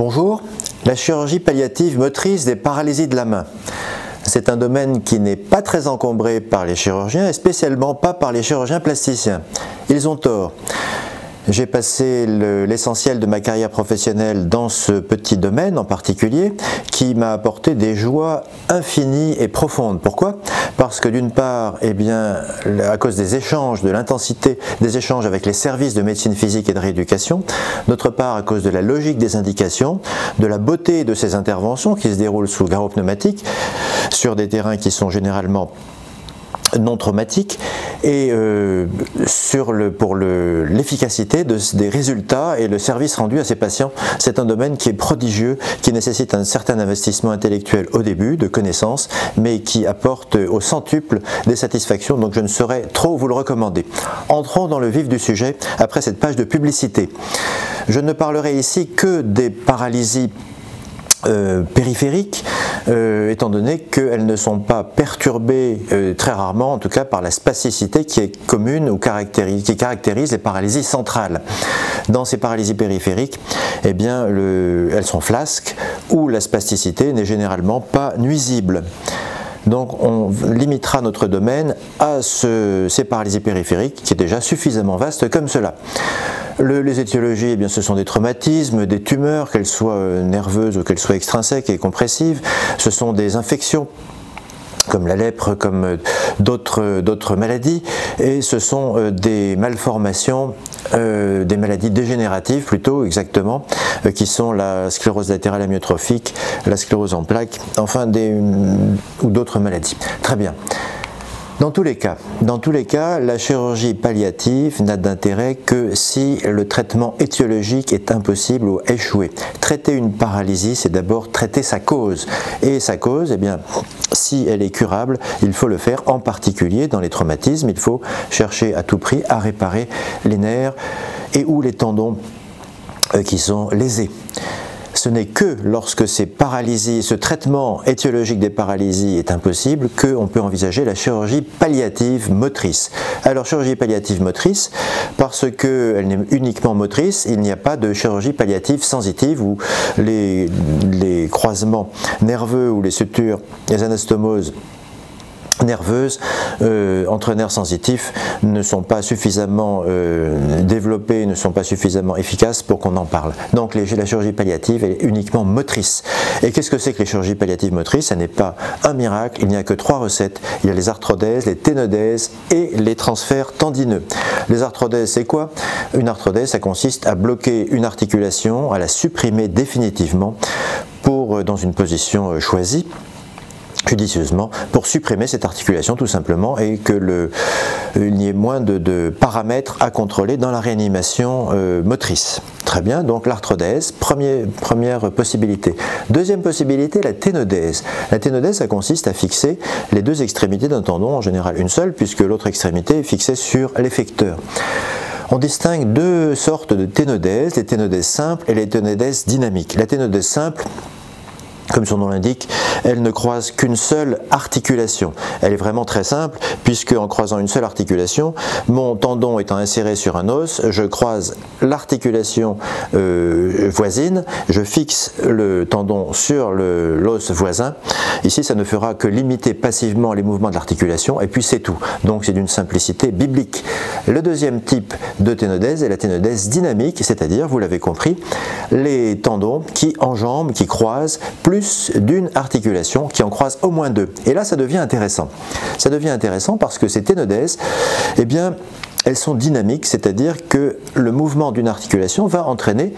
Bonjour, la chirurgie palliative motrice des paralysies de la main. C'est un domaine qui n'est pas très encombré par les chirurgiens et spécialement pas par les chirurgiens plasticiens. Ils ont tort. J'ai passé l'essentiel de ma carrière professionnelle dans ce petit domaine en particulier qui m'a apporté des joies infinies et profondes. Pourquoi? Parce que d'une part, à cause des échanges, de l'intensité des échanges avec les services de médecine physique et de rééducation, d'autre part à cause de la logique des indications, de la beauté de ces interventions qui se déroulent sous garrot pneumatique sur des terrains qui sont généralement non traumatique et pour l'efficacité des résultats et le service rendu à ces patients. C'est un domaine qui est prodigieux, qui nécessite un certain investissement intellectuel au début, de connaissances, mais qui apporte au centuple des satisfactions, donc je ne saurais trop vous le recommander. Entrons dans le vif du sujet après cette page de publicité. Je ne parlerai ici que des paralysies périphériques, étant donné qu'elles ne sont pas perturbées très rarement, en tout cas par la spasticité qui est commune ou qui caractérise les paralysies centrales. Dans ces paralysies périphériques, elles sont flasques où la spasticité n'est généralement pas nuisible. Donc on limitera notre domaine à ces paralysies périphériques qui est déjà suffisamment vaste comme cela. Les étiologies, ce sont des traumatismes, des tumeurs, qu'elles soient nerveuses ou qu'elles soient extrinsèques et compressives. Ce sont des infections comme la lèpre, comme d'autres maladies, et ce sont des malformations, des maladies dégénératives plutôt exactement, qui sont la sclérose latérale amyotrophique, la sclérose en plaques, enfin ou d'autres maladies. Très bien. Dans tous les cas, la chirurgie palliative n'a d'intérêt que si le traitement étiologique est impossible ou échoué. Traiter une paralysie, c'est d'abord traiter sa cause. Et sa cause, si elle est curable, il faut le faire, en particulier dans les traumatismes. Il faut chercher à tout prix à réparer les nerfs et ou les tendons qui sont lésés. Ce n'est que lorsque ces paralysies, ce traitement étiologique des paralysies est impossible qu'on peut envisager la chirurgie palliative motrice. Alors chirurgie palliative motrice, parce qu'elle n'est uniquement motrice, il n'y a pas de chirurgie palliative sensitive où les croisements nerveux ou les sutures, les anastomoses nerveuses entre nerfs sensitifs ne sont pas suffisamment développées, ne sont pas suffisamment efficaces pour qu'on en parle. Donc la chirurgie palliative est uniquement motrice. Et qu'est-ce que c'est que les chirurgies pallatives motrices? Ce n'est pas un miracle, il n'y a que 3 recettes. Il y a les arthrodèses, les ténodèses et les transferts tendineux. Les arthrodèses, c'est quoi? Une arthrodèse, ça consiste à bloquer une articulation, à la supprimer définitivement dans une position choisie, judicieusement, pour supprimer cette articulation tout simplement et qu'il n'y ait moins de paramètres à contrôler dans la réanimation motrice. Très bien, donc l'arthrodèse, première possibilité. Deuxième possibilité, la ténodèse. La ténodèse, ça consiste à fixer les 2 extrémités d'un tendon, en général une seule, puisque l'autre extrémité est fixée sur l'effecteur. On distingue 2 sortes de ténodèse, les ténodèses simples et les ténodèses dynamiques. La ténodèse simple, comme son nom l'indique, elle ne croise qu'une seule articulation. Elle est vraiment très simple, puisque en croisant une seule articulation, mon tendon étant inséré sur un os, je croise l'articulation voisine, je fixe le tendon sur l'os voisin. Ici, ça ne fera que limiter passivement les mouvements de l'articulation, et puis c'est tout. Donc c'est d'une simplicité biblique. Le deuxième type de ténodèse est la ténodèse dynamique, c'est-à-dire, vous l'avez compris, les tendons qui enjambent, qui croisent plus d'une articulation, qui en croise au moins 2. Et là, ça devient intéressant. Ça devient intéressant parce que ces ténodèses, elles sont dynamiques, c'est-à-dire que le mouvement d'une articulation va entraîner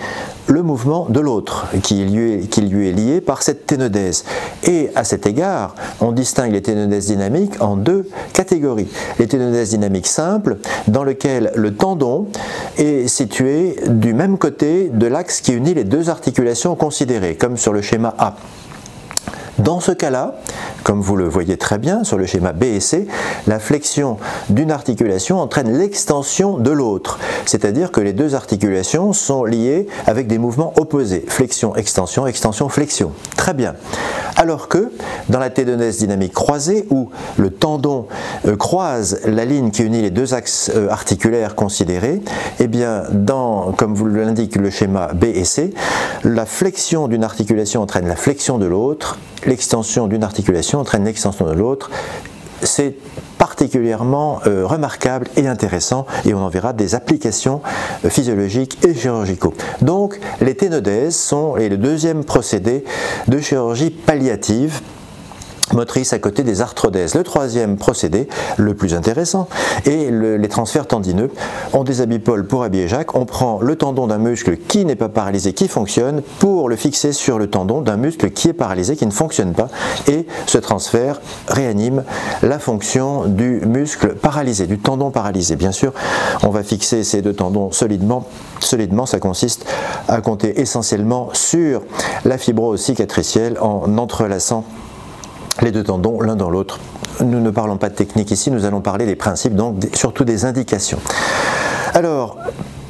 le mouvement de l'autre, qui lui est lié par cette ténodèse. Et à cet égard, on distingue les ténodèses dynamiques en 2 catégories. Les ténodèses dynamiques simples, dans lesquelles le tendon est situé du même côté de l'axe qui unit les 2 articulations considérées, comme sur le schéma A. Dans ce cas-là, comme vous le voyez très bien sur le schéma B et C, la flexion d'une articulation entraîne l'extension de l'autre, c'est-à-dire que les deux articulations sont liées avec des mouvements opposés, flexion, extension, extension, flexion. Très bien. Alors que dans la ténodèse dynamique croisée, où le tendon croise la ligne qui unit les deux axes articulaires considérés, eh bien, comme vous l'indique le schéma B et C, la flexion d'une articulation entraîne la flexion de l'autre, l'extension d'une articulation entraîne l'extension de l'autre. C'est particulièrement remarquable et intéressant, et on en verra des applications physiologiques et chirurgicaux. Donc les ténodèses sont le deuxième procédé de chirurgie palliative motrice à côté des arthrodèses. Le troisième procédé, le plus intéressant, est les transferts tendineux. On déshabille pour habiller Jacques, on prend le tendon d'un muscle qui n'est pas paralysé, qui fonctionne, pour le fixer sur le tendon d'un muscle qui est paralysé, qui ne fonctionne pas, et ce transfert réanime la fonction du muscle paralysé, du tendon paralysé. Bien sûr, on va fixer ces deux tendons solidement. Solidement, ça consiste à compter essentiellement sur la fibrose cicatricielle en entrelaçant les deux tendons l'un dans l'autre. Nous ne parlons pas de technique ici, nous allons parler des principes, donc surtout des indications. Alors,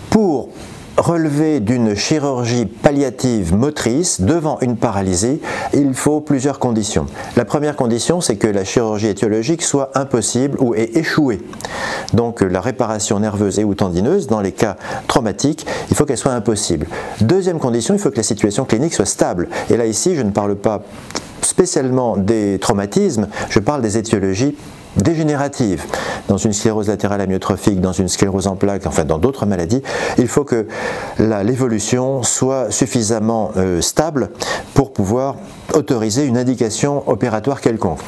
pour relever d'une chirurgie palliative motrice devant une paralysie, il faut plusieurs conditions. La première condition, c'est que la chirurgie étiologique soit impossible ou ait échoué. Donc la réparation nerveuse et ou tendineuse, dans les cas traumatiques, il faut qu'elle soit impossible. Deuxième condition, il faut que la situation clinique soit stable. Et là ici, je ne parle pas spécialement des traumatismes, je parle des étiologies dégénératives. Dans une sclérose latérale amyotrophique, dans une sclérose en plaques, enfin dans d'autres maladies, il faut que l'évolution soit suffisamment stable pour pouvoir autoriser une indication opératoire quelconque.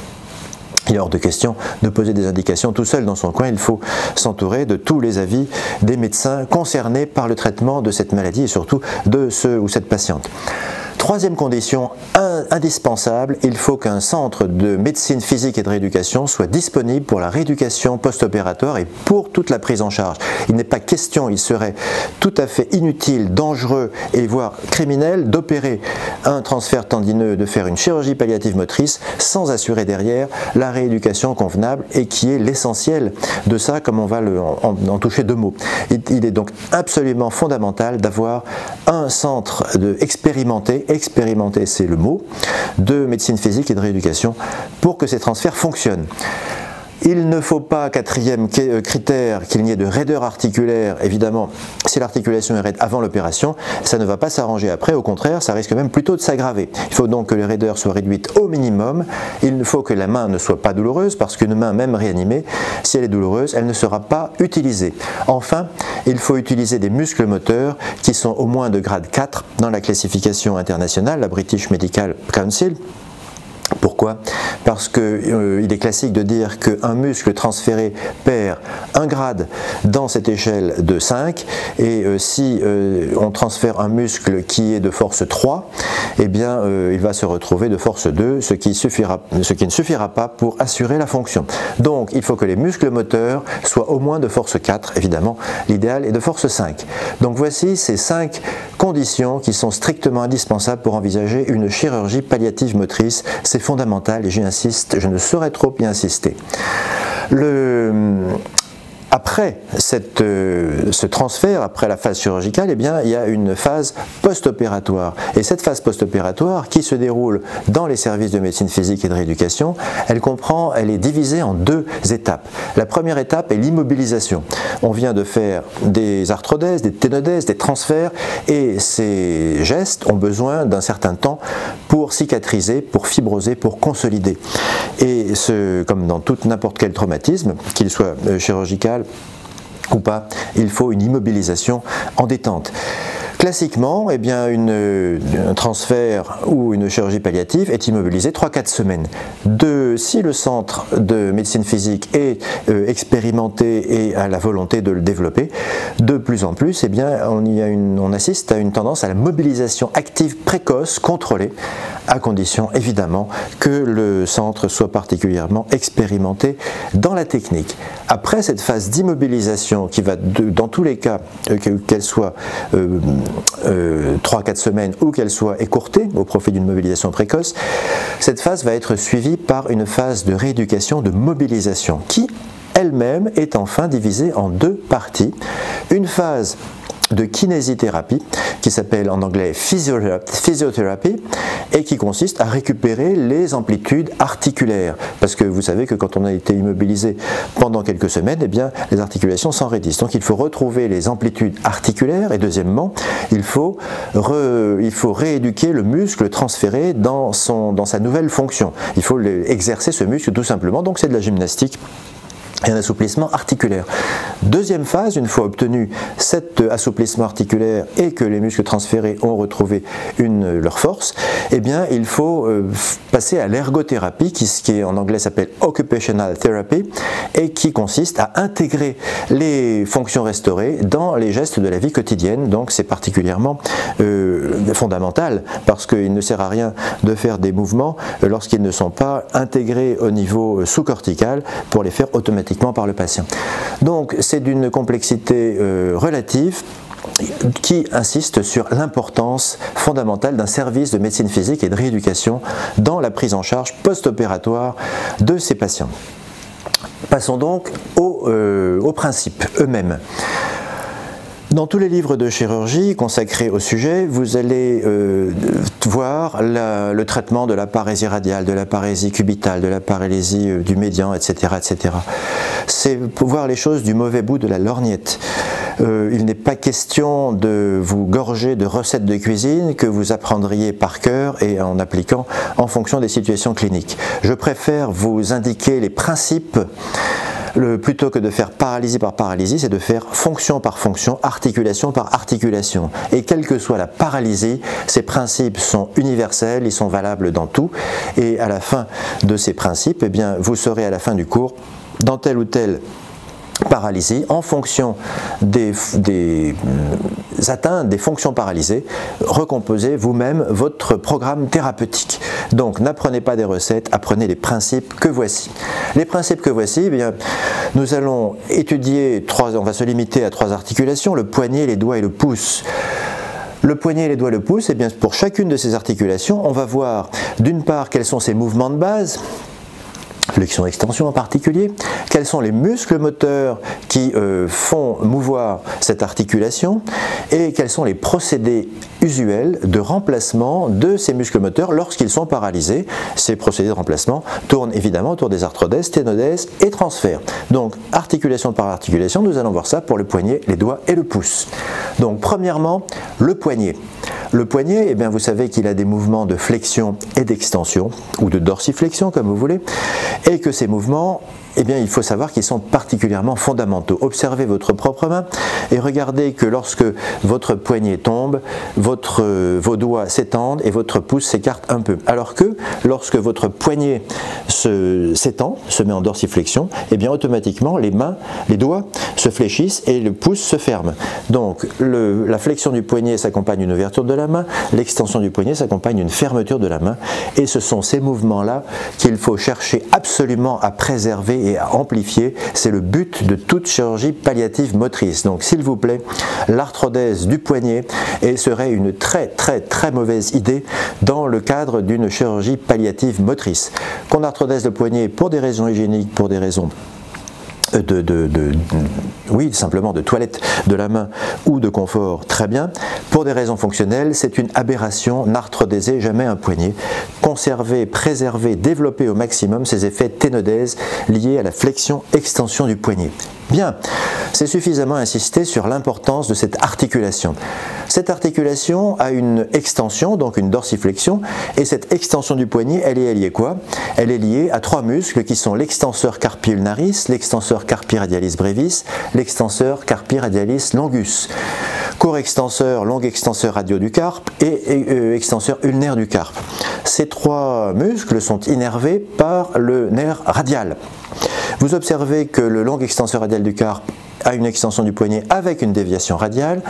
Il est hors de question de poser des indications tout seul dans son coin, il faut s'entourer de tous les avis des médecins concernés par le traitement de cette maladie et surtout de ce ou cette patiente. Troisième condition indispensable, il faut qu'un centre de médecine physique et de rééducation soit disponible pour la rééducation post-opératoire et pour toute la prise en charge. Il n'est pas question, il serait tout à fait inutile, dangereux et voire criminel d'opérer un transfert tendineux, de faire une chirurgie palliative motrice sans assurer derrière la rééducation convenable et qui est l'essentiel de ça, comme on va en toucher deux mots. Il est donc absolument fondamental d'avoir un centre expérimenté c'est le mot, de médecine physique et de rééducation pour que ces transferts fonctionnent. Il ne faut pas, quatrième critère, qu'il n'y ait de raideur articulaire. Évidemment, si l'articulation est raide avant l'opération, ça ne va pas s'arranger après, au contraire, ça risque même plutôt de s'aggraver. Il faut donc que les raideurs soient réduites au minimum. Il faut que la main ne soit pas douloureuse, parce qu'une main, même réanimée, si elle est douloureuse, elle ne sera pas utilisée. Enfin, il faut utiliser des muscles moteurs qui sont au moins de grade 4 dans la classification internationale, la British Medical Council. Pourquoi? Parce qu'il est classique de dire qu'un muscle transféré perd un grade dans cette échelle de 5 et si on transfère un muscle qui est de force 3, eh bien il va se retrouver de force 2, ce qui ne suffira pas pour assurer la fonction. Donc il faut que les muscles moteurs soient au moins de force 4, évidemment l'idéal est de force 5. Donc voici ces 5 conditions qui sont strictement indispensables pour envisager une chirurgie palliative motrice. C'est fondamental et j'y insiste, je ne saurais trop y insister. Après ce transfert, après la phase chirurgicale, eh bien, il y a une phase post-opératoire. Et cette phase post-opératoire qui se déroule dans les services de médecine physique et de rééducation, elle est divisée en 2 étapes. La première étape est l'immobilisation. On vient de faire des arthrodèses, des ténodèses, des transferts, et ces gestes ont besoin d'un certain temps pour cicatriser, pour fibroser, pour consolider. Et comme dans n'importe quel traumatisme, qu'il soit chirurgical ou pas, il faut une immobilisation en détente. Classiquement, eh bien, un transfert ou une chirurgie palliative est immobilisée 3-4 semaines. Si le centre de médecine physique est expérimenté et a la volonté de le développer, de plus en plus, eh bien, on assiste à une tendance à la mobilisation active précoce, contrôlée, à condition évidemment que le centre soit particulièrement expérimenté dans la technique. Après cette phase d'immobilisation qui va, dans tous les cas, qu'elle soit 3 à 4 semaines ou qu'elle soit écourtée au profit d'une mobilisation précoce, cette phase va être suivie par une phase de rééducation, de mobilisation, qui elle-même est enfin divisée en 2 parties. Une phase de kinésithérapie qui s'appelle en anglais physiothérapie et qui consiste à récupérer les amplitudes articulaires, parce que vous savez que quand on a été immobilisé pendant quelques semaines, eh bien les articulations s'enraidissent, donc il faut retrouver les amplitudes articulaires et deuxièmement il faut rééduquer le muscle transféré dans sa nouvelle fonction, il faut exercer ce muscle tout simplement, donc c'est de la gymnastique et un assouplissement articulaire. Deuxième phase, une fois obtenu cet assouplissement articulaire et que les muscles transférés ont retrouvé leur force, eh bien il faut passer à l'ergothérapie qui en anglais s'appelle Occupational Therapy et qui consiste à intégrer les fonctions restaurées dans les gestes de la vie quotidienne. Donc c'est particulièrement fondamental parce qu'il ne sert à rien de faire des mouvements lorsqu'ils ne sont pas intégrés au niveau sous-cortical pour les faire automatiquement par le patient. Donc c'est d'une complexité relative qui insiste sur l'importance fondamentale d'un service de médecine physique et de rééducation dans la prise en charge post-opératoire de ces patients. Passons donc aux principes eux-mêmes. Dans tous les livres de chirurgie consacrés au sujet, vous allez voir le traitement de la parésie radiale, de la parésie cubitale, de la paralysie du médian, etc., etc. C'est voir les choses du mauvais bout de la lorgnette. Il n'est pas question de vous gorger de recettes de cuisine que vous apprendriez par cœur et en appliquant en fonction des situations cliniques. Je préfère vous indiquer les principes. Plutôt que de faire paralysie par paralysie, c'est de faire fonction par fonction, articulation par articulation. Et quelle que soit la paralysie, ces principes sont universels, ils sont valables dans tout. Et à la fin de ces principes, eh bien, vous saurez à la fin du cours, dans telle ou telle paralysie, en fonction des atteintes, des fonctions paralysées, recomposez vous-même votre programme thérapeutique. Donc n'apprenez pas des recettes, apprenez les principes que voici. Les principes que voici, eh bien, nous allons étudier on va se limiter à 3 articulations, le poignet, les doigts et le pouce. Le poignet, les doigts, le pouce, eh bien, pour chacune de ces articulations, on va voir d'une part quels sont ces mouvements de base, flexion-extension en particulier, quels sont les muscles moteurs qui font mouvoir cette articulation et quels sont les procédés usuels de remplacement de ces muscles moteurs lorsqu'ils sont paralysés. Ces procédés de remplacement tournent évidemment autour des arthrodèses, sténodèses et transferts. Donc articulation par articulation, nous allons voir ça pour le poignet, les doigts et le pouce. Donc premièrement, le poignet. Le poignet, eh bien, vous savez qu'il a des mouvements de flexion et d'extension, ou de dorsiflexion comme vous voulez, et que ces mouvements, eh bien, il faut savoir qu'ils sont particulièrement fondamentaux. Observez votre propre main et regardez que lorsque votre poignet tombe, vos doigts s'étendent et votre pouce s'écarte un peu. Alors que lorsque votre poignet s'étend, se met en dorsiflexion, eh bien, automatiquement les doigts se fléchissent et le pouce se ferme. Donc la flexion du poignet s'accompagne d'une ouverture de la main, l'extension du poignet s'accompagne d'une fermeture de la main et ce sont ces mouvements-là qu'il faut chercher absolument à préserver et à amplifier. C'est le but de toute chirurgie palliative motrice. Donc s'il vous plaît, l'arthrodèse du poignet serait une très mauvaise idée dans le cadre d'une chirurgie palliative motrice. Qu'on arthrodèse le poignet pour des raisons hygiéniques, pour des raisons oui, simplement de toilette de la main ou de confort, très bien. Pour des raisons fonctionnelles, c'est une aberration, n'arthrodéser jamais un poignet. Conserver, préserver, développer au maximum ces effets ténodèses liés à la flexion-extension du poignet. Bien, c'est suffisamment insisté sur l'importance de cette articulation. Cette articulation a une extension, donc une dorsiflexion, et cette extension du poignet, elle est liée quoi? Elle est liée à 3 muscles qui sont l'extenseur carpi ulnaris, l'extenseur carpi radialis brevis, l'extenseur carpi radialis longus. Court extenseur, long extenseur radio du carpe et extenseur ulnaire du carpe. Ces 3 muscles sont innervés par le nerf radial. Vous observez que le long extenseur radial du carpe a une extension du poignet avec une déviation radiale,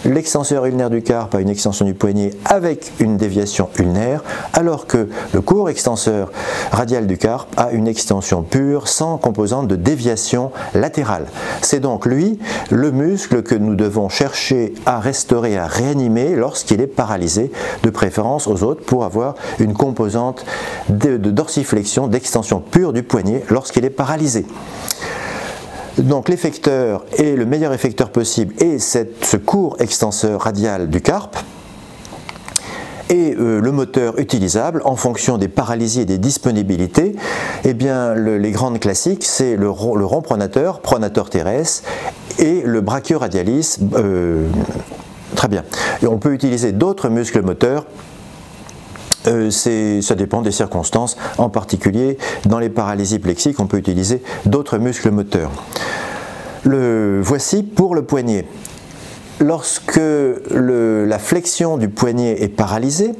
l'extenseur ulnaire du carpe a une extension du poignet avec une déviation ulnaire, alors que le court extenseur radial du carpe a une extension pure sans composante de déviation latérale. C'est donc lui le muscle que nous devons chercher à restaurer, à réanimer lorsqu'il est paralysé, de préférence aux autres pour avoir une composante de dorsiflexion, d'extension pure du poignet lorsqu'il est paralysé. Donc l'effecteur est le meilleur effecteur possible et ce court extenseur radial du carpe. Et le moteur utilisable en fonction des paralysies et des disponibilités, eh bien, les grandes classiques, c'est le rond pronateur, pronator teres, et le brachioradialis. Très bien. Et on peut utiliser d'autres muscles moteurs. Ça dépend des circonstances, en particulier dans les paralysies plexiques, on peut utiliser d'autres muscles moteurs. Voici pour le poignet. Lorsque la flexion du poignet est paralysée,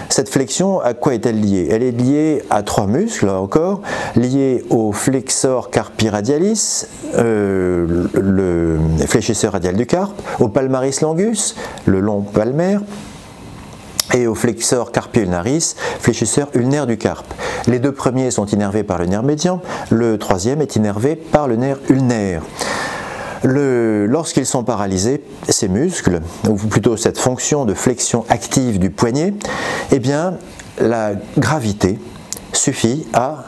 cette flexion, à quoi est-elle liée? Elle est liée à trois muscles, là encore, liés au flexor carpi radialis, le fléchisseur radial du carpe, au palmaris longus, le long palmaire, et au flexor carpi ulnaris, fléchisseur ulnaire du carpe. Les deux premiers sont innervés par le nerf médian, le troisième est innervé par le nerf ulnaire. Lorsqu'ils sont paralysés, ces muscles, ou plutôt cette fonction de flexion active du poignet, eh bien, la gravité suffit à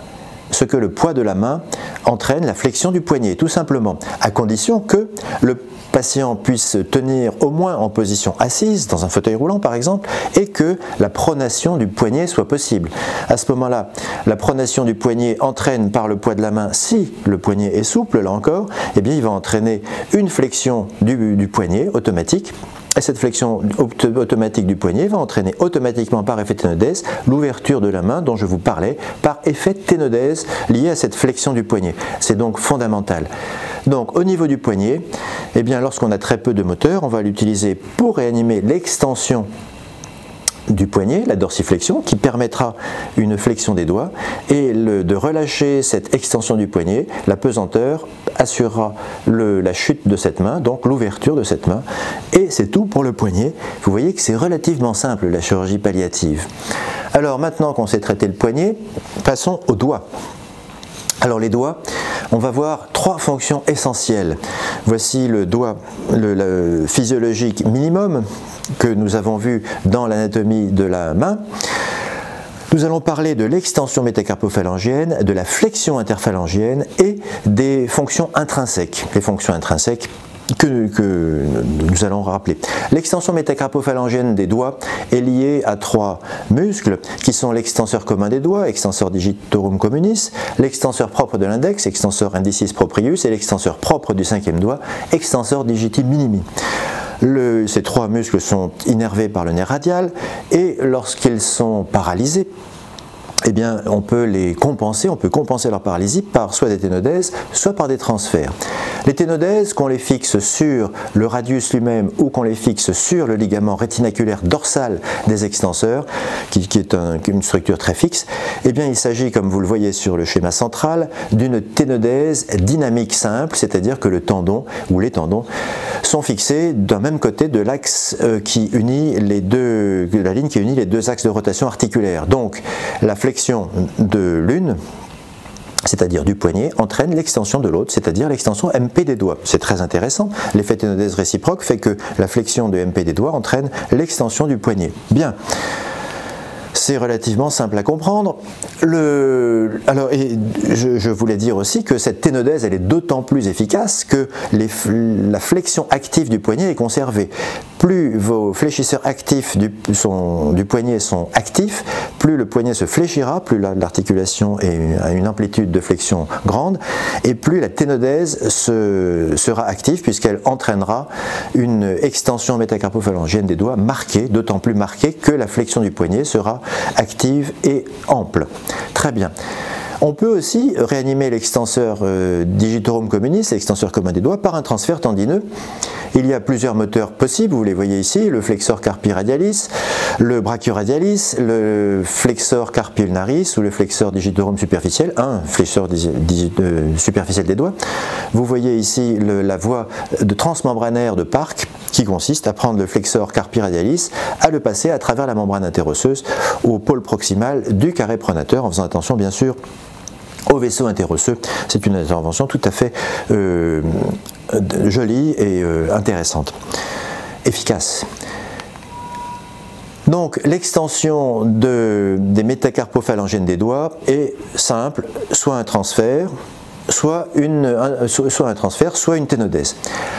ce que le poids de la main entraîne la flexion du poignet, tout simplement, à condition que le patient puisse tenir au moins en position assise, dans un fauteuil roulant par exemple, et que la pronation du poignet soit possible. À ce moment-là, la pronation du poignet entraîne par le poids de la main, si le poignet est souple, là encore, eh bien il va entraîner une flexion du poignet automatique. Et cette flexion automatique du poignet va entraîner automatiquement par effet ténodèse l'ouverture de la main dont je vous parlais par effet ténodèse lié à cette flexion du poignet. C'est donc fondamental. Donc au niveau du poignet, eh bien, lorsqu'on a très peu de moteur, on va l'utiliser pour réanimer l'extension du poignet, la dorsiflexion, qui permettra une flexion des doigts, et de relâcher cette extension du poignet, la pesanteur assurera la chute de cette main, donc l'ouverture de cette main, et c'est tout pour le poignet. Vous voyez que c'est relativement simple la chirurgie palliative. Alors maintenant qu'on sait traiter le poignet, passons aux doigts. Alors les doigts, on va voir trois fonctions essentielles. Voici le doigt le physiologique minimum que nous avons vu dans l'anatomie de la main. Nous allons parler de l'extension métacarpophalangienne, de la flexion interphalangienne et des fonctions intrinsèques. Les fonctions intrinsèques que nous allons rappeler. L'extension métacarpophalangienne des doigts est liée à trois muscles qui sont l'extenseur commun des doigts, extensor digitorum communis, l'extenseur propre de l'index, extensor indicis proprius, et l'extenseur propre du cinquième doigt, extensor digiti minimi. Ces trois muscles sont innervés par le nerf radial et lorsqu'ils sont paralysés, eh bien, on peut compenser leur paralysie par soit des ténodèses, soit par des transferts. Les ténodèses, qu'on les fixe sur le radius lui-même ou qu'on les fixe sur le ligament rétinaculaire dorsal des extenseurs, qui est une structure très fixe, eh bien, il s'agit, comme vous le voyez sur le schéma central, d'une ténodèse dynamique simple, c'est-à-dire que le tendon ou les tendons sont fixés d'un même côté de l'axe qui unit la ligne qui unit les deux axes de rotation articulaire. Donc, la flexion de l'une, c'est-à-dire du poignet, entraîne l'extension de l'autre, c'est-à-dire l'extension MP des doigts. C'est très intéressant. L'effet ténodèse réciproque fait que la flexion de MP des doigts entraîne l'extension du poignet. Bien. C'est relativement simple à comprendre. Je voulais dire aussi que cette ténodèse, elle est d'autant plus efficace que la flexion active du poignet est conservée. Plus vos fléchisseurs actifs du poignet sont actifs, plus le poignet se fléchira, plus l'articulation a une amplitude de flexion grande, et plus la ténodèse sera active puisqu'elle entraînera une extension métacarpophalangienne des doigts marquée, d'autant plus marquée que la flexion du poignet sera active et ample. Très bien. On peut aussi réanimer l'extenseur digitorum communis, l'extenseur commun des doigts, par un transfert tendineux. Il y a plusieurs moteurs possibles, vous les voyez ici, le flexor carpi radialis, le brachioradialis, le flexor carpi ulnaris ou le flexor digitorum superficiel, un flexor superficiel des doigts. Vous voyez ici la voie de transmembranaire de Park qui consiste à prendre le flexor carpi radialis, à le passer à travers la membrane interosseuse au pôle proximal du carré pronateur, en faisant attention bien sûr au vaisseau interosseux. C'est une intervention tout à fait jolie et intéressante, efficace. Donc l'extension des métacarpophalangènes des doigts est simple, soit un transfert, soit un transfert, soit une ténodèse.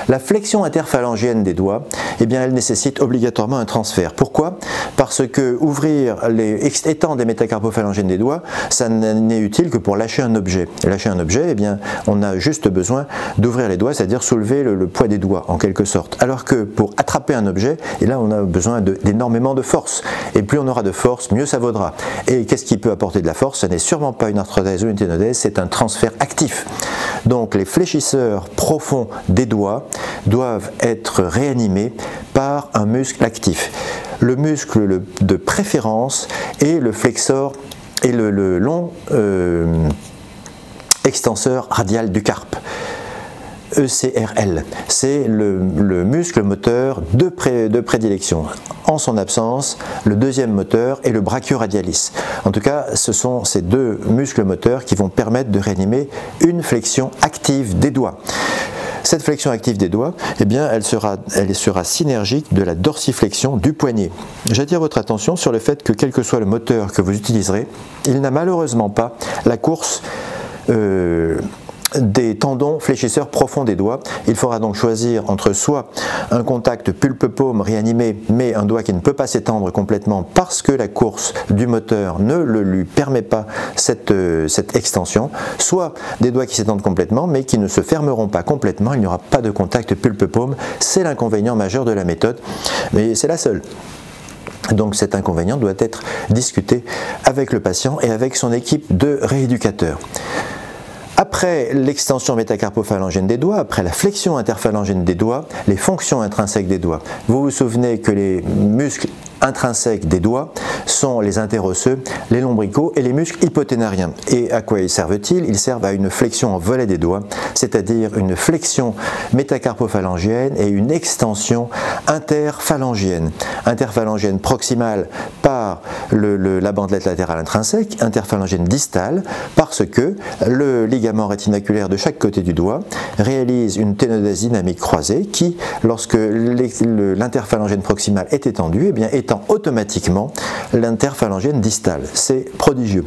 La flexion interphalangienne des doigts, eh bien, elle nécessite obligatoirement un transfert. Pourquoi? Parce que étendre des métacarpophalangènes des doigts, ça n'est utile que pour lâcher un objet. Et lâcher un objet, eh bien, on a juste besoin d'ouvrir les doigts, c'est-à-dire soulever le poids des doigts, en quelque sorte. Alors que pour attraper un objet, et là, on a besoin d'énormément de force. Et plus on aura de force, mieux ça vaudra. Et qu'est-ce qui peut apporter de la force? Ce n'est sûrement pas une arthrodèse ou une ténodèse, c'est un transfert actif. Donc les fléchisseurs profonds des doigts doivent être réanimés par un muscle actif. Le muscle de préférence est le flexor et le long extenseur radial du carpe. ECRL, c'est le muscle moteur de prédilection. En son absence, le deuxième moteur est le brachioradialis. En tout cas, ce sont ces deux muscles moteurs qui vont permettre de réanimer une flexion active des doigts. Cette flexion active des doigts, eh bien, elle sera synergique de la dorsiflexion du poignet. J'attire votre attention sur le fait que quel que soit le moteur que vous utiliserez, il n'a malheureusement pas la course des tendons fléchisseurs profonds des doigts. Il faudra donc choisir entre soit un contact pulpe-paume réanimé, mais un doigt qui ne peut pas s'étendre complètement parce que la course du moteur ne lui permet pas cette extension, soit des doigts qui s'étendent complètement, mais qui ne se fermeront pas complètement, il n'y aura pas de contact pulpe-paume. C'est l'inconvénient majeur de la méthode, mais c'est la seule. Donc cet inconvénient doit être discuté avec le patient et avec son équipe de rééducateurs. Après l'extension métacarpophalangène des doigts, après la flexion interphalangène des doigts, les fonctions intrinsèques des doigts. Vous vous souvenez que les muscles intrinsèques des doigts sont les interosseux, les lombricaux et les muscles hypoténariens. Et à quoi ils servent-ils? Ils servent à une flexion en volet des doigts, c'est-à-dire une flexion métacarpophalangienne et une extension interphalangienne. Interphalangienne proximale par la bandelette latérale intrinsèque, interphalangienne distale parce que le ligament rétinaculaire de chaque côté du doigt réalise une ténodèse dynamique croisée qui, lorsque l'interphalangienne proximale est étendue, eh bien, étend automatiquement l'interphalangienne distale. C'est prodigieux.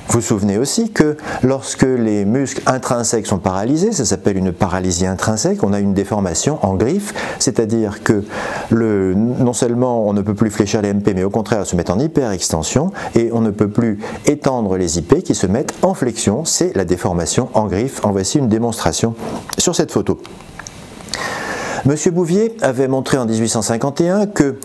Vous vous souvenez aussi que lorsque les muscles intrinsèques sont paralysés, ça s'appelle une paralysie intrinsèque, on a une déformation en griffe, c'est-à-dire que non seulement on ne peut plus fléchir les MP, mais au contraire elles se mettent en hyperextension et on ne peut plus étendre les IP qui se mettent en flexion, c'est la déformation en griffe. En voici une démonstration sur cette photo. Monsieur Bouvier avait montré en 1851 que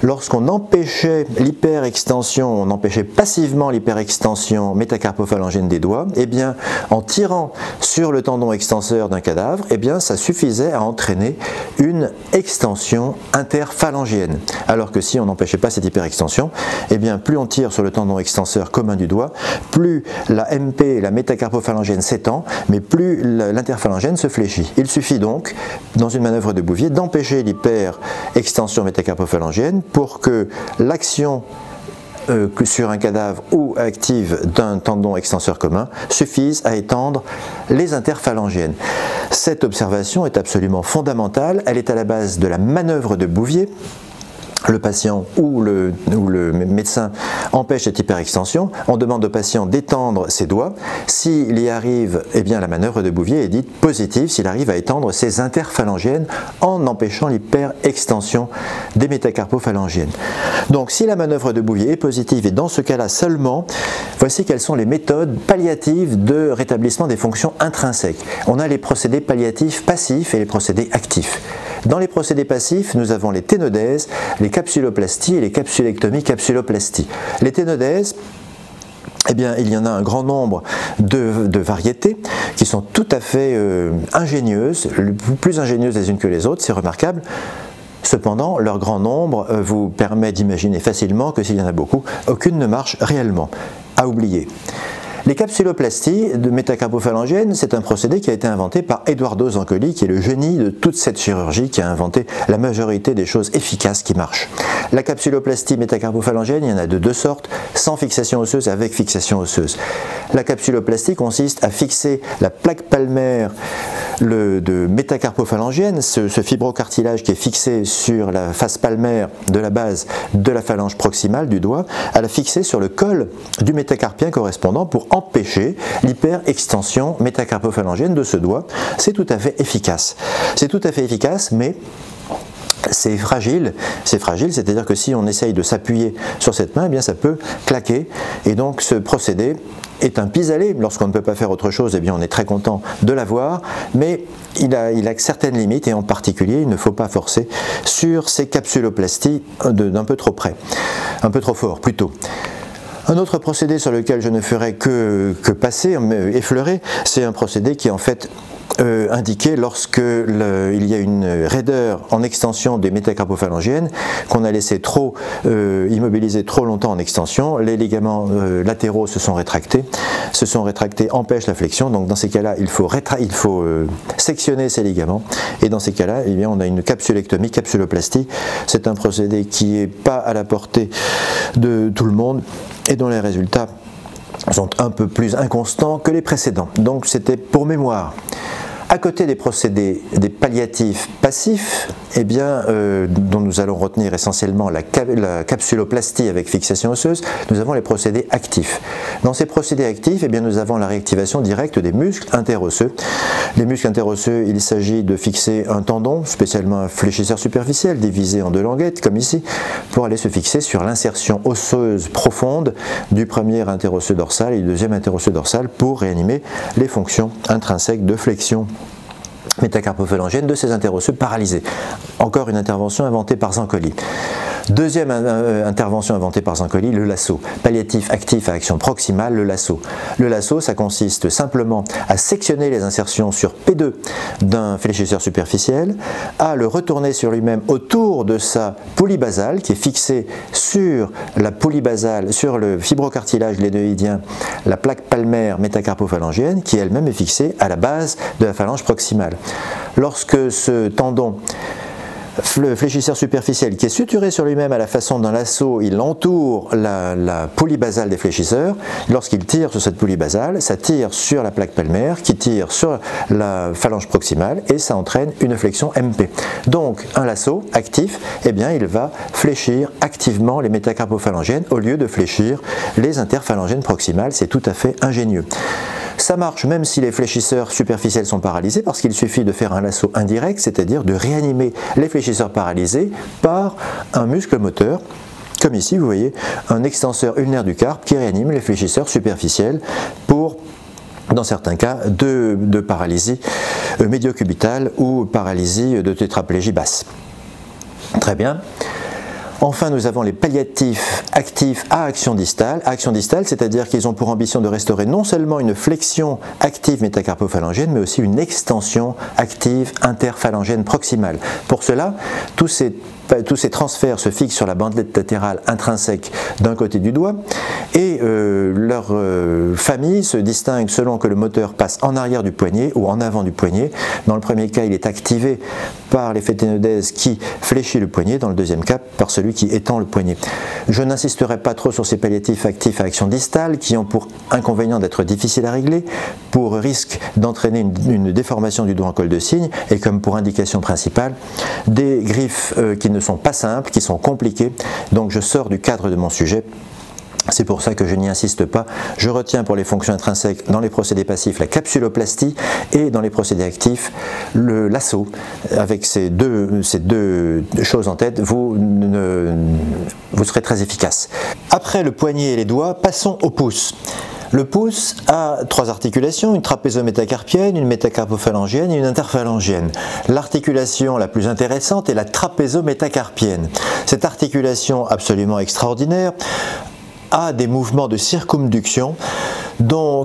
lorsqu'on empêchait l'hyperextension, on empêchait passivement l'hyperextension métacarpophalangène des doigts, eh bien, en tirant sur le tendon extenseur d'un cadavre, eh bien, ça suffisait à entraîner une extension interphalangienne. Alors que si on n'empêchait pas cette hyperextension, eh bien, plus on tire sur le tendon extenseur commun du doigt, plus la MP, la métacarpophalangène s'étend, mais plus l'interphalangienne se fléchit. Il suffit donc, dans une manœuvre de Bouvier, d'empêcher l'hyperextension métacarpophalangienne pour que l'action sur un cadavre ou active d'un tendon extenseur commun suffise à étendre les interphalangiennes. Cette observation est absolument fondamentale, elle est à la base de la manœuvre de Bouvier. Le patient ou le médecin empêche cette hyperextension, on demande au patient d'étendre ses doigts. S'il y arrive, eh bien la manœuvre de Bouvier est dite positive s'il arrive à étendre ses interphalangiennes en empêchant l'hyperextension des métacarpophalangiennes. Donc si la manœuvre de Bouvier est positive et dans ce cas-là seulement, voici quelles sont les méthodes palliatives de rétablissement des fonctions intrinsèques. On a les procédés palliatifs passifs et les procédés actifs. Dans les procédés passifs, nous avons les ténodèses, les capsuloplasties et les capsulectomies-capsuloplasties. Les ténodèses, eh bien, il y en a un grand nombre de variétés qui sont tout à fait ingénieuses, plus ingénieuses les unes que les autres, c'est remarquable. Cependant, leur grand nombre vous permet d'imaginer facilement que s'il y en a beaucoup, aucune ne marche réellement. À oublier. Les capsuloplasties de métacarpophalangiennes, c'est un procédé qui a été inventé par Eduardo Zancoli, qui est le génie de toute cette chirurgie, qui a inventé la majorité des choses efficaces qui marchent. La capsuloplastie métacarpophalangienne, il y en a de deux sortes, sans fixation osseuse et avec fixation osseuse. La capsuloplastie consiste à fixer la plaque palmaire de métacarpophalangienne, ce fibrocartilage qui est fixé sur la face palmaire de la base de la phalange proximale du doigt, à la fixer sur le col du métacarpien correspondant pour empêcher l'hyperextension métacarpophalangienne de ce doigt. C'est tout à fait efficace. C'est tout à fait efficace, mais c'est fragile, c'est-à-dire que si on essaye de s'appuyer sur cette main, eh bien ça peut claquer, et donc ce procédé est un pis-aller. Lorsqu'on ne peut pas faire autre chose, eh bien on est très content de l'avoir, mais il a certaines limites, et en particulier, il ne faut pas forcer sur ces capsuloplasties d'un peu trop près, un peu trop fort plutôt. Un autre procédé sur lequel je ne ferai que passer, effleurer, c'est un procédé qui est en fait indiqué lorsque il y a une raideur en extension des métacarpophalangiennes, qu'on a laissé trop immobiliser trop longtemps en extension, les ligaments latéraux se sont rétractés, empêchent la flexion. Donc dans ces cas-là, il faut sectionner ces ligaments, et dans ces cas-là, eh bien, on a une capsulectomie, capsuloplastie. C'est un procédé qui n'est pas à la portée de tout le monde et dont les résultats sont un peu plus inconstants que les précédents. Donc c'était pour mémoire. À côté des procédés des palliatifs passifs, eh bien, dont nous allons retenir essentiellement la capsuloplastie avec fixation osseuse, nous avons les procédés actifs. Dans ces procédés actifs, eh bien, nous avons la réactivation directe des muscles interosseux. Les muscles interosseux, il s'agit de fixer un tendon, spécialement un fléchisseur superficiel, divisé en deux languettes, comme ici, pour aller se fixer sur l'insertion osseuse profonde du premier interosseux dorsal et du deuxième interosseux dorsal pour réanimer les fonctions intrinsèques de flexion métacarpophalangienne de ces interosseux paralysés. Encore une intervention inventée par Zancoli. Deuxième intervention inventée par Zancoli, le lasso. Palliatif actif à action proximale, le lasso. Le lasso, ça consiste simplement à sectionner les insertions sur P2 d'un fléchisseur superficiel, à le retourner sur lui-même autour de sa poulie basale, qui est fixée sur la poulie basale, sur le fibrocartilage lénoïdien, la plaque palmaire métacarpophalangienne, qui elle-même est fixée à la base de la phalange proximale. Lorsque ce tendon, le fléchisseur superficiel qui est suturé sur lui-même à la façon d'un lasso, il entoure la poulie basale des fléchisseurs. Lorsqu'il tire sur cette poulie basale, ça tire sur la plaque palmaire qui tire sur la phalange proximale et ça entraîne une flexion MP. Donc un lasso actif, eh bien, il va fléchir activement les métacarpophalangiennes au lieu de fléchir les interphalangiennes proximales. C'est tout à fait ingénieux. Ça marche même si les fléchisseurs superficiels sont paralysés, parce qu'il suffit de faire un lasso indirect, c'est-à-dire de réanimer les fléchisseurs paralysés par un muscle moteur, comme ici vous voyez un extenseur ulnaire du carpe qui réanime les fléchisseurs superficiels pour, dans certains cas, de paralysie médiocubitale ou paralysie de tétraplégie basse. Très bien. Enfin, nous avons les palliatifs actifs à action distale. Action distale, c'est-à-dire qu'ils ont pour ambition de restaurer non seulement une flexion active métacarpophalangienne, mais aussi une extension active interphalangienne proximale. Pour cela, tous ces transferts se fixent sur la bandelette latérale intrinsèque d'un côté du doigt, et leur famille se distingue selon que le moteur passe en arrière du poignet ou en avant du poignet. Dans le premier cas, il est activé par l'effet ténodèse qui fléchit le poignet, dans le deuxième cas, par celui qui étend le poignet. Je n'insisterai pas trop sur ces palliatifs actifs à action distale qui ont pour inconvénient d'être difficiles à régler, pour risque d'entraîner une déformation du doigt en col de cygne, et comme pour indication principale, des griffes qui ne sont pas simples, qui sont compliquées. Donc je sors du cadre de mon sujet. C'est pour ça que je n'y insiste pas. Je retiens pour les fonctions intrinsèques dans les procédés passifs la capsuloplastie et dans les procédés actifs le lasso. Avec ces deux choses en tête, vous serez très efficace. Après le poignet et les doigts, passons au pouce. Le pouce a trois articulations, une trapézométacarpienne, une métacarpophalangienne et une interphalangienne. L'articulation la plus intéressante est la trapézométacarpienne. Cette articulation absolument extraordinaire a des mouvements de circumduction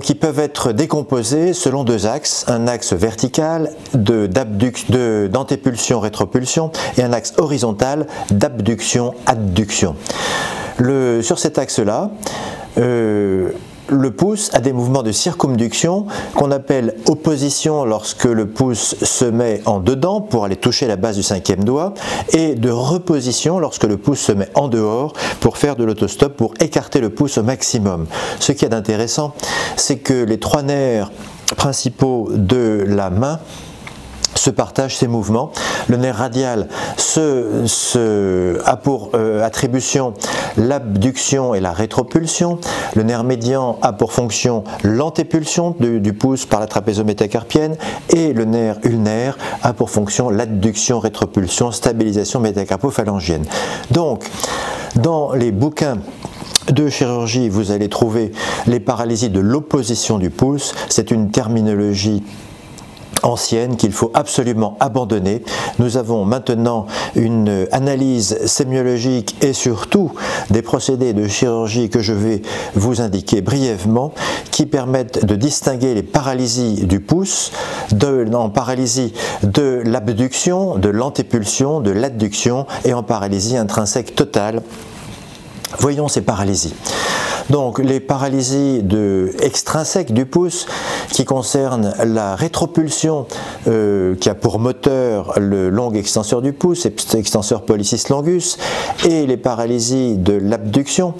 qui peuvent être décomposés selon deux axes, un axe vertical d'antépulsion-rétropulsion et un axe horizontal d'abduction-adduction. Sur cet axe-là, le pouce a des mouvements de circumduction qu'on appelle opposition lorsque le pouce se met en dedans pour aller toucher la base du cinquième doigt, et de reposition lorsque le pouce se met en dehors pour faire de l'autostop, pour écarter le pouce au maximum. Ce qu'il y a d'intéressant, c'est que les trois nerfs principaux de la main se partagent ces mouvements. Le nerf radial a pour attribution l'abduction et la rétropulsion. Le nerf médian a pour fonction l'antépulsion du pouce par la trapézo-métacarpienne, et le nerf ulnaire a pour fonction l'adduction, rétropulsion, stabilisation métacarpophalangienne. Donc, dans les bouquins de chirurgie, vous allez trouver les paralysies de l'opposition du pouce. C'est une terminologie ancienne qu'il faut absolument abandonner. Nous avons maintenant une analyse sémiologique et surtout des procédés de chirurgie que je vais vous indiquer brièvement, qui permettent de distinguer les paralysies du pouce en paralysie de l'abduction, de l'antépulsion, de l'adduction et en paralysie intrinsèque totale. Voyons ces paralysies. Donc les paralysies extrinsèques du pouce qui concernent la rétropulsion qui a pour moteur le long extenseur du pouce, extenseur pollicis longus, et les paralysies de l'abduction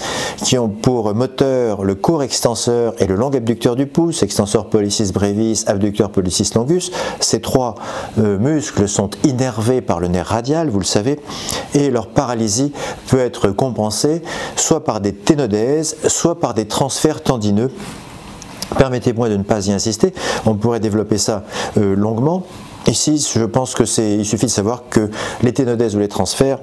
qui ont pour moteur le court extenseur et le long abducteur du pouce, extenseur pollicis brevis, abducteur pollicis longus. Ces trois muscles sont innervés par le nerf radial, vous le savez, et leur paralysie peut être compensée soit par des ténodèses, soit par des transferts tendineux. Permettez-moi de ne pas y insister, on pourrait développer ça longuement. Ici, je pense il suffit de savoir que les ténodèses ou les transferts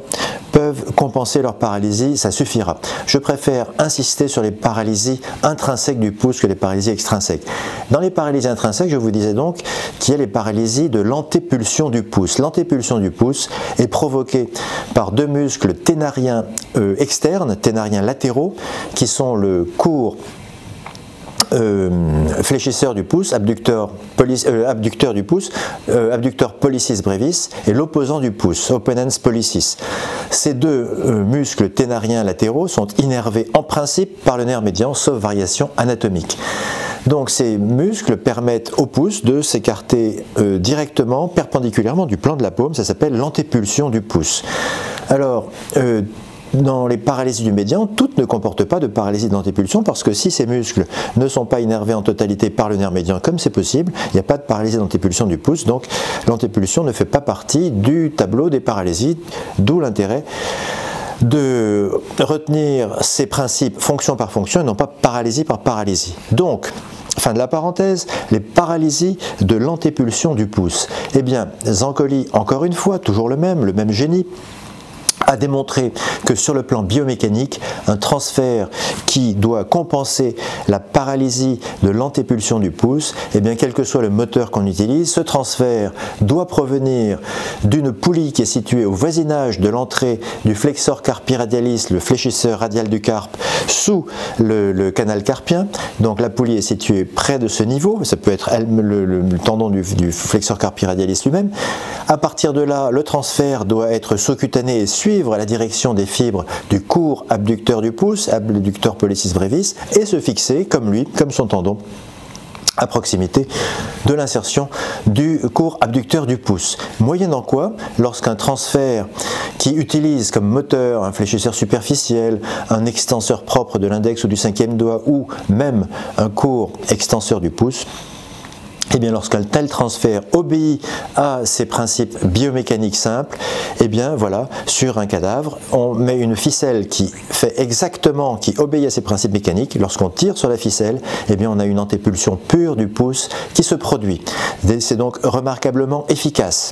peuvent compenser leur paralysie, ça suffira. Je préfère insister sur les paralysies intrinsèques du pouce que les paralysies extrinsèques. Dans les paralysies intrinsèques, je vous disais donc qu'il y a les paralysies de l'antépulsion du pouce. L'antépulsion du pouce est provoquée par deux muscles ténariens externes, ténariens latéraux, qui sont le court fléchisseur du pouce, abducteur du pouce, abducteur pollicis brevis, et l'opposant du pouce, opponens pollicis. Ces deux muscles ténariens latéraux sont innervés en principe par le nerf médian, sauf variation anatomique. Donc ces muscles permettent au pouce de s'écarter directement, perpendiculairement du plan de la paume, ça s'appelle l'antépulsion du pouce. Alors, dans les paralysies du médian, toutes ne comportent pas de paralysie de l'antépulsion, parce que si ces muscles ne sont pas innervés en totalité par le nerf médian, comme c'est possible, il n'y a pas de paralysie d'antépulsion du pouce, donc l'antépulsion ne fait pas partie du tableau des paralysies, d'où l'intérêt de retenir ces principes fonction par fonction et non pas paralysie par paralysie. Donc, fin de la parenthèse, les paralysies de l'antépulsion du pouce. Eh bien, Zancoli, encore une fois, toujours le même génie, a démontré que sur le plan biomécanique, un transfert qui doit compenser la paralysie de l'antépulsion du pouce, eh bien quel que soit le moteur qu'on utilise, ce transfert doit provenir d'une poulie qui est située au voisinage de l'entrée du flexor carpi radialis, le fléchisseur radial du carpe, sous le canal carpien. Donc la poulie est située près de ce niveau, ça peut être le tendon du flexor carpi radialis lui-même. À partir de là, le transfert doit être sous-cutané et suivre la direction des fibres du court abducteur du pouce, abducteur pollicis brevis, et se fixer comme lui, comme son tendon, à proximité de l'insertion du court abducteur du pouce. Moyennant quoi, lorsqu'un transfert qui utilise comme moteur un fléchisseur superficiel, un extenseur propre de l'index ou du cinquième doigt, ou même un court extenseur du pouce, eh bien lorsqu'un tel transfert obéit à ces principes biomécaniques simples, eh bien voilà, sur un cadavre, on met une ficelle qui obéit à ces principes mécaniques. Lorsqu'on tire sur la ficelle, eh bien on a une antépulsion pure du pouce qui se produit. C'est donc remarquablement efficace.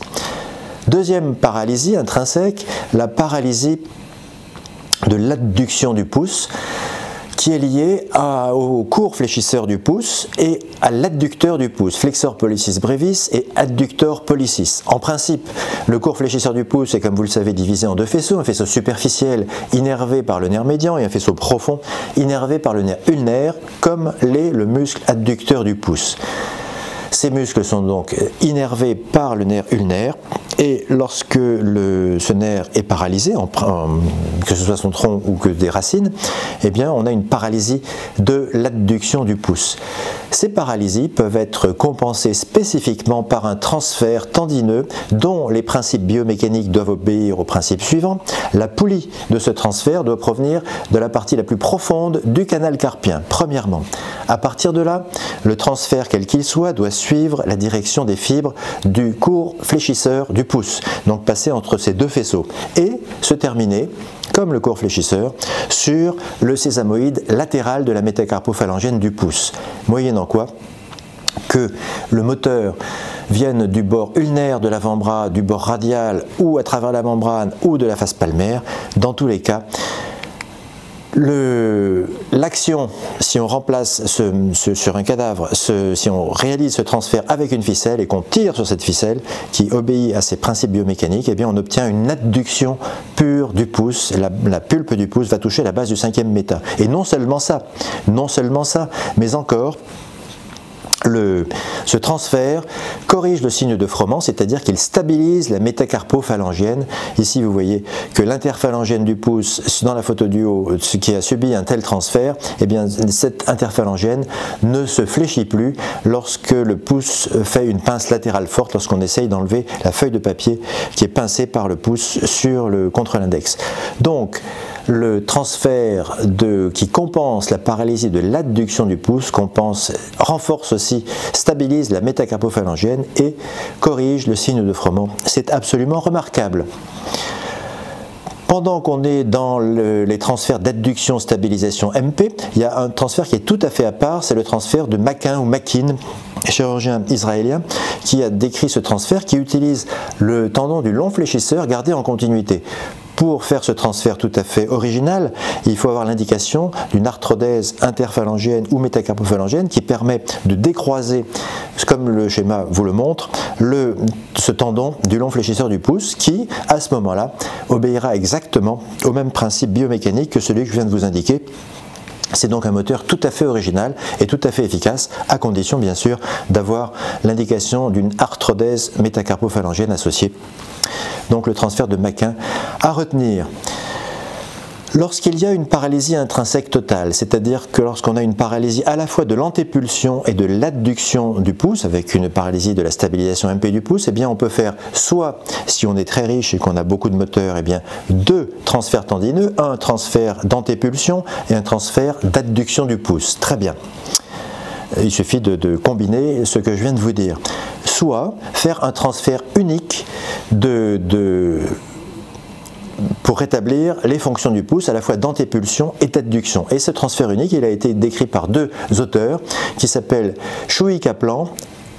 Deuxième paralysie intrinsèque, la paralysie de l'adduction du pouce, qui est lié au court fléchisseur du pouce et à l'adducteur du pouce, flexor pollicis brevis et adductor pollicis. En principe, le court fléchisseur du pouce est, comme vous le savez, divisé en deux faisceaux, un faisceau superficiel innervé par le nerf médian et un faisceau profond innervé par le nerf ulnaire, comme l'est le muscle adducteur du pouce. Ces muscles sont donc innervés par le nerf ulnaire et lorsque ce nerf est paralysé, que ce soit son tronc ou que des racines, eh bien on a une paralysie de l'adduction du pouce. Ces paralysies peuvent être compensées spécifiquement par un transfert tendineux dont les principes biomécaniques doivent obéir au principe suivant. La poulie de ce transfert doit provenir de la partie la plus profonde du canal carpien, premièrement. À partir de là, le transfert, quel qu'il soit, doit suivre la direction des fibres du court fléchisseur du pouce, donc passer entre ces deux faisceaux, et se terminer, comme le court fléchisseur, sur le sésamoïde latéral de la métacarpophalangienne du pouce, moyennant quoi que le moteur vienne du bord ulnaire de l'avant-bras, du bord radial ou à travers la membrane ou de la face palmaire. Dans tous les cas, l'action, si on remplace sur un cadavre, si on réalise ce transfert avec une ficelle et qu'on tire sur cette ficelle qui obéit à ces principes biomécaniques, eh bien on obtient une adduction pure du pouce. La pulpe du pouce va toucher la base du 5e méta. Et non seulement ça, mais encore ce transfert corrige le signe de Froment, c'est-à-dire qu'il stabilise la métacarpophalangienne. Ici, vous voyez que l'interphalangienne du pouce, dans la photo du haut, qui a subi un tel transfert, eh bien, cette interphalangienne ne se fléchit plus lorsque le pouce fait une pince latérale forte, lorsqu'on essaye d'enlever la feuille de papier qui est pincée par le pouce contre l'index. Donc, le transfert qui compense la paralysie de l'adduction du pouce, renforce aussi, stabilise la métacarpophalangienne et corrige le signe de Froment. C'est absolument remarquable. Pendant qu'on est dans les transferts d'adduction-stabilisation MP, il y a un transfert qui est tout à fait à part, c'est le transfert de Makin ou Makin, chirurgien israélien, qui a décrit ce transfert, qui utilise le tendon du long fléchisseur gardé en continuité. Pour faire ce transfert tout à fait original, il faut avoir l'indication d'une arthrodèse interphalangienne ou métacarpophalangienne qui permet de décroiser, comme le schéma vous le montre, ce tendon du long fléchisseur du pouce qui, à ce moment-là, obéira exactement au même principe biomécanique que celui que je viens de vous indiquer. C'est donc un moteur tout à fait original et tout à fait efficace, à condition bien sûr d'avoir l'indication d'une arthrodèse métacarpophalangienne associée. Donc le transfert de Makin à retenir. Lorsqu'il y a une paralysie intrinsèque totale, c'est-à-dire que lorsqu'on a une paralysie à la fois de l'antépulsion et de l'adduction du pouce, avec une paralysie de la stabilisation MP du pouce, eh bien on peut faire soit, si on est très riche et qu'on a beaucoup de moteurs, eh bien deux transferts tendineux, un transfert d'antépulsion et un transfert d'adduction du pouce. Très bien. Il suffit de combiner ce que je viens de vous dire. Soit faire un transfert unique pour rétablir les fonctions du pouce à la fois d'antépulsion et d'adduction. Et ce transfert unique, il a été décrit par deux auteurs qui s'appellent Chouy Kaplan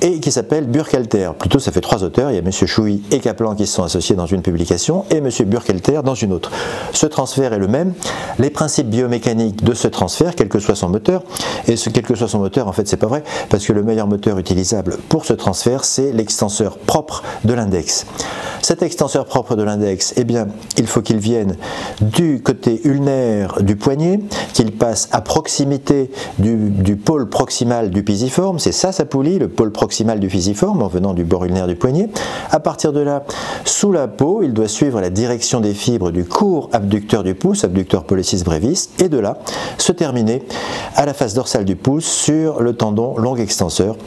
et qui s'appelle Burkhalter. Plutôt, ça fait trois auteurs. Il y a M. Chouy et Kaplan qui se sont associés dans une publication et M. Burkhalter dans une autre. Ce transfert est le même. Les principes biomécaniques de ce transfert, quel que soit son moteur, et quel que soit son moteur, en fait, c'est pas vrai, parce que le meilleur moteur utilisable pour ce transfert, c'est l'extenseur propre de l'index. Cet extenseur propre de l'index, eh bien, il faut qu'il vienne du côté ulnaire du poignet, qu'il passe à proximité du pôle proximal du pisiforme. C'est ça sa poulie, le pôle proximal du pisiforme, en venant du bord ulnaire du poignet. À partir de là, sous la peau, il doit suivre la direction des fibres du court abducteur du pouce, abductor pollicis brevis, et de là, se terminer à la face dorsale du pouce sur le tendon long extenseur.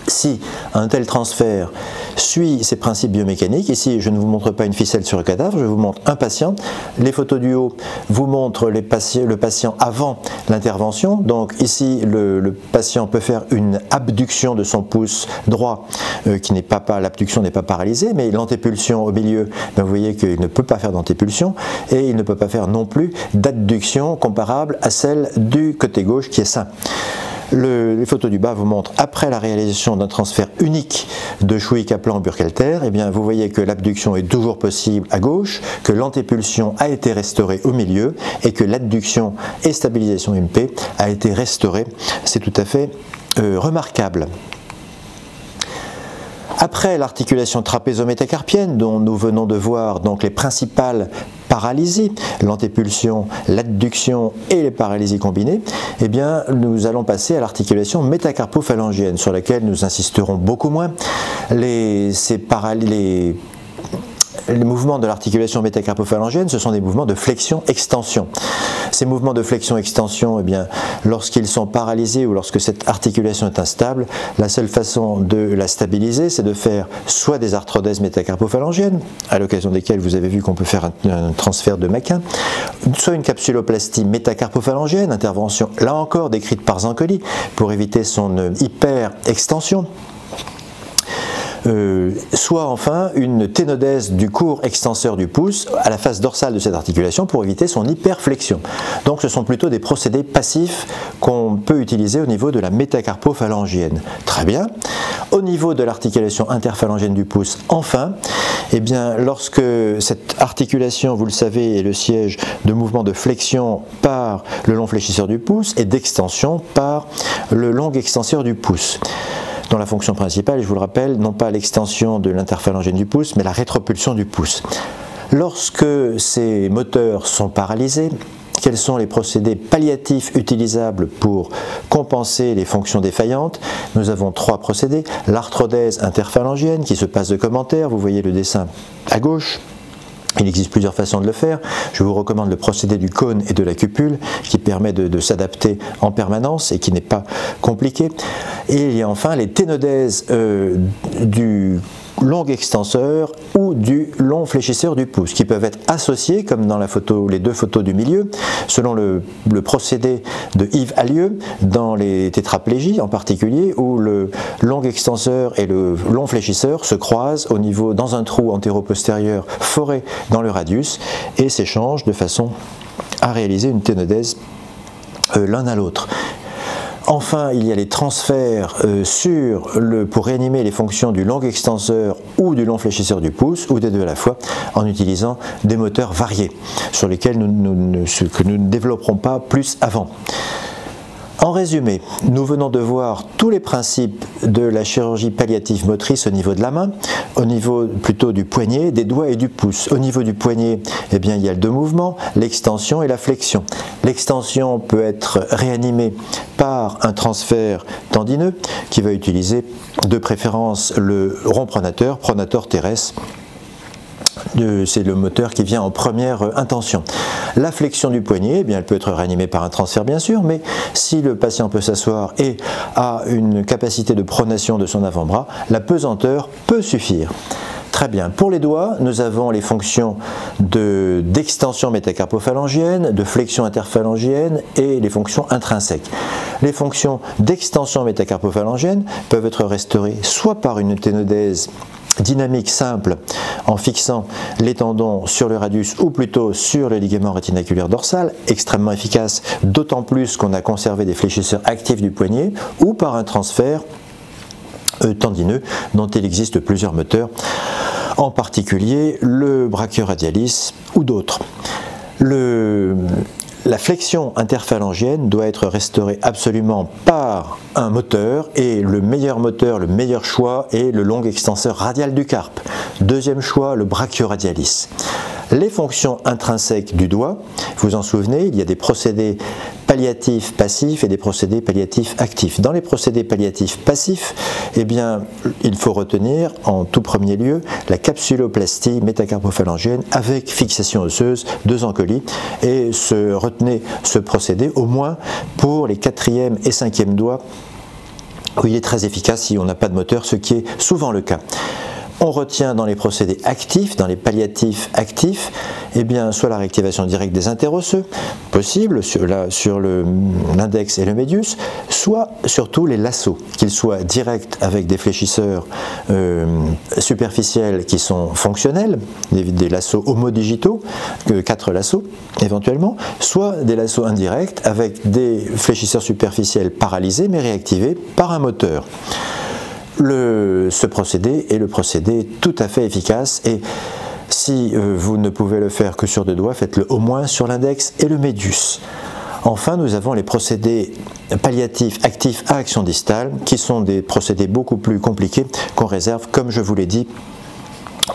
Si un tel transfert suit ces principes biomécaniques, ici je ne vous montre pas une ficelle sur le cadavre, je vous montre un patient. Les photos du haut vous montrent le patient avant l'intervention. Donc ici le patient peut faire une abduction de son pouce droit, l'abduction n'est pas paralysée, mais l'antépulsion au milieu, ben vous voyez qu'il ne peut pas faire d'antépulsion et il ne peut pas faire non plus d'adduction comparable à celle du côté gauche qui est sain. Les photos du bas vous montrent, après la réalisation d'un transfert unique de Schouï-Kaplan au Burkhalter, eh bien, vous voyez que l'abduction est toujours possible à gauche, que l'antépulsion a été restaurée au milieu et que l'adduction et stabilisation MP a été restaurée. C'est tout à fait remarquable. Après l'articulation trapézo-métacarpienne, dont nous venons de voir donc les principales paralysies, l'antépulsion, l'adduction et les paralysies combinées, eh bien, nous allons passer à l'articulation métacarpophalangienne, sur laquelle nous insisterons beaucoup moins. Les mouvements de l'articulation métacarpophalangienne, ce sont des mouvements de flexion-extension. Ces mouvements de flexion-extension, eh bien, lorsqu'ils sont paralysés ou lorsque cette articulation est instable, la seule façon de la stabiliser, c'est de faire soit des arthrodèses métacarpophalangiennes, à l'occasion desquelles vous avez vu qu'on peut faire un transfert de Maquin, soit une capsuloplastie métacarpophalangienne, intervention là encore décrite par Zancoli pour éviter son hyper-extension. Soit enfin une ténodèse du court extenseur du pouce à la face dorsale de cette articulation pour éviter son hyperflexion. Donc ce sont plutôt des procédés passifs qu'on peut utiliser au niveau de la métacarpophalangienne. Très bien. Au niveau de l'articulation interphalangienne du pouce, enfin, eh bien, lorsque cette articulation, vous le savez, est le siège de mouvements de flexion par le long fléchisseur du pouce et d'extension par le long extenseur du pouce, dont la fonction principale, je vous le rappelle, non pas l'extension de l'interphalangienne du pouce, mais la rétropulsion du pouce. Lorsque ces moteurs sont paralysés, quels sont les procédés palliatifs utilisables pour compenser les fonctions défaillantes? Nous avons trois procédés. L'arthrodèse interphalangienne qui se passe de commentaires, vous voyez le dessin à gauche. Il existe plusieurs façons de le faire. Je vous recommande le procédé du cône et de la cupule qui permet de s'adapter en permanence et qui n'est pas compliqué. Et il y a enfin les ténodèses du long extenseur ou du long fléchisseur du pouce qui peuvent être associés comme dans la photo, les deux photos du milieu selon le procédé de Yves Allieux dans les tétraplégies en particulier où le long extenseur et le long fléchisseur se croisent au niveau dans un trou antéro-postérieur foré dans le radius et s'échangent de façon à réaliser une ténodèse l'un à l'autre. Enfin, il y a les transferts pour réanimer les fonctions du long extenseur ou du long fléchisseur du pouce, ou des deux à la fois, en utilisant des moteurs variés, sur lesquels nous ne développerons pas plus avant. En résumé, nous venons de voir tous les principes de la chirurgie palliative motrice au niveau de la main, au niveau plutôt du poignet, des doigts et du pouce. Au niveau du poignet, eh bien, il y a deux mouvements, l'extension et la flexion. L'extension peut être réanimée par un transfert tendineux qui va utiliser de préférence le rond pronateur, pronator teres. C'est le moteur qui vient en première intention. La flexion du poignet, eh bien, elle peut être réanimée par un transfert bien sûr, mais si le patient peut s'asseoir et a une capacité de pronation de son avant-bras, la pesanteur peut suffire. Très bien. Pour les doigts, nous avons les fonctions d'extension métacarpophalangienne, de flexion interphalangienne et les fonctions intrinsèques. Les fonctions d'extension métacarpophalangienne peuvent être restaurées soit par une ténodèse dynamique simple en fixant les tendons sur le radius ou plutôt sur le ligament rétinaculaire dorsal, extrêmement efficace, d'autant plus qu'on a conservé des fléchisseurs actifs du poignet, ou par un transfert tendineux dont il existe plusieurs moteurs, en particulier le brachioradialis ou d'autres. La flexion interphalangienne doit être restaurée absolument par un moteur et le meilleur choix est le long extenseur radial du carpe. Deuxième choix, le brachioradialis. Les fonctions intrinsèques du doigt, vous en souvenez, il y a des procédés palliatifs passifs et des procédés palliatifs actifs. Dans les procédés palliatifs passifs, eh bien, il faut retenir en tout premier lieu la capsuloplastie métacarpophalangienne avec fixation osseuse de Zancoli et retenez ce procédé au moins pour les 4e et 5e doigts où il est très efficace si on n'a pas de moteur, ce qui est souvent le cas. On retient dans les procédés actifs, dans les palliatifs actifs, eh bien, soit la réactivation directe des interosseux, possible sur l'index et le médius, soit surtout les lassos, qu'ils soient directs avec des fléchisseurs superficiels qui sont fonctionnels, des lassos homodigitaux, 4 lassos éventuellement, soit des lassos indirects avec des fléchisseurs superficiels paralysés mais réactivés par un moteur. Ce procédé est le procédé tout à fait efficace et si vous ne pouvez le faire que sur 2 doigts, faites-le au moins sur l'index et le médius. Enfin, nous avons les procédés palliatifs actifs à action distale qui sont des procédés beaucoup plus compliqués qu'on réserve, comme je vous l'ai dit,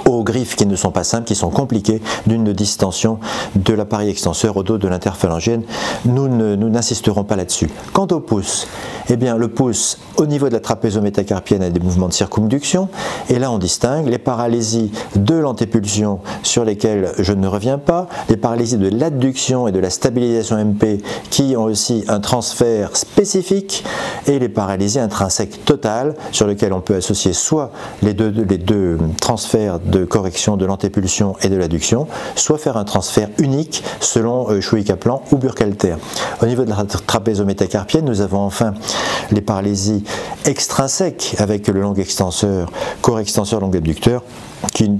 aux griffes qui ne sont pas simples, qui sont compliquées, d'une distension de l'appareil extenseur au dos de l'interphalangienne. Nous n'insisterons pas là-dessus. Quant au pouce, eh bien le pouce au niveau de la trapézo-métacarpienne a des mouvements de circumduction et là on distingue les paralysies de l'antépulsion sur lesquelles je ne reviens pas, les paralysies de l'adduction et de la stabilisation MP qui ont aussi un transfert spécifique et les paralysies intrinsèques totales sur lesquelles on peut associer soit les deux transferts de correction de l'antépulsion et de l'adduction, soit faire un transfert unique selon Schuy-Kaplan ou Burkhalter. Au niveau de la trapézo-métacarpienne, nous avons enfin les paralysies extrinsèques avec le long extenseur, corps extenseur, long abducteur, qui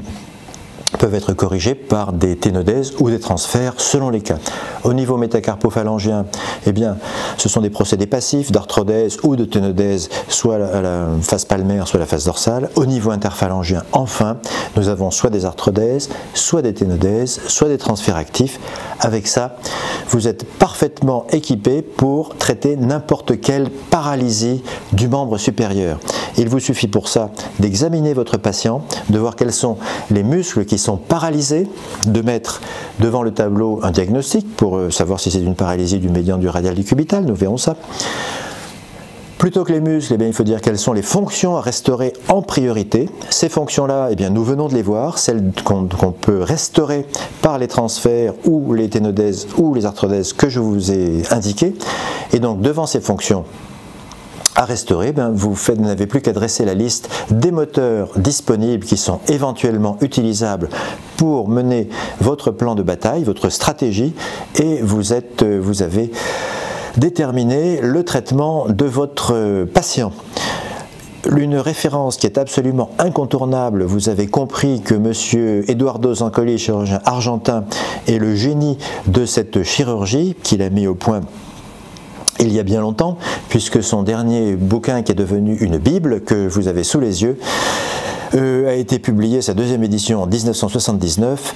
peuvent être corrigés par des ténodèses ou des transferts selon les cas. Au niveau métacarpophalangien, eh bien, ce sont des procédés passifs d'arthrodèse ou de ténodèse, soit à la face palmaire, soit à la face dorsale. Au niveau interphalangien, enfin, nous avons soit des arthrodèses, soit des ténodèses, soit des transferts actifs. Avec ça, vous êtes parfaitement équipé pour traiter n'importe quelle paralysie du membre supérieur. Il vous suffit pour ça d'examiner votre patient, de voir quels sont les muscles qui sont paralysés, de mettre devant le tableau un diagnostic pour savoir si c'est une paralysie du médian, du radial, du cubital, nous verrons ça. Plutôt que les muscles, eh bien, il faut dire quelles sont les fonctions à restaurer en priorité. Ces fonctions-là, eh bien, nous venons de les voir, celles qu'on peut restaurer par les transferts ou les ténodèses ou les arthrodèses que je vous ai indiquées. Et donc, devant ces fonctions à restaurer, vous n'avez plus qu'à dresser la liste des moteurs disponibles qui sont éventuellement utilisables pour mener votre plan de bataille, votre stratégie, et vous avez déterminé le traitement de votre patient. Une référence qui est absolument incontournable, vous avez compris que M. Eduardo Zancoli, chirurgien argentin, est le génie de cette chirurgie qu'il a mis au point il y a bien longtemps, puisque son dernier bouquin, qui est devenu une Bible, que vous avez sous les yeux, a été publié, sa 2e édition en 1979.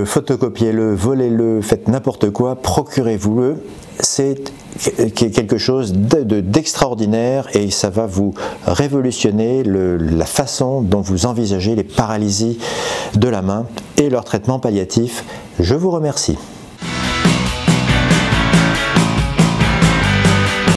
Photocopiez-le, volez-le, faites n'importe quoi, procurez-vous-le. C'est quelque chose d'extraordinaire et ça va vous révolutionner la façon dont vous envisagez les paralysies de la main et leur traitement palliatif. Je vous remercie.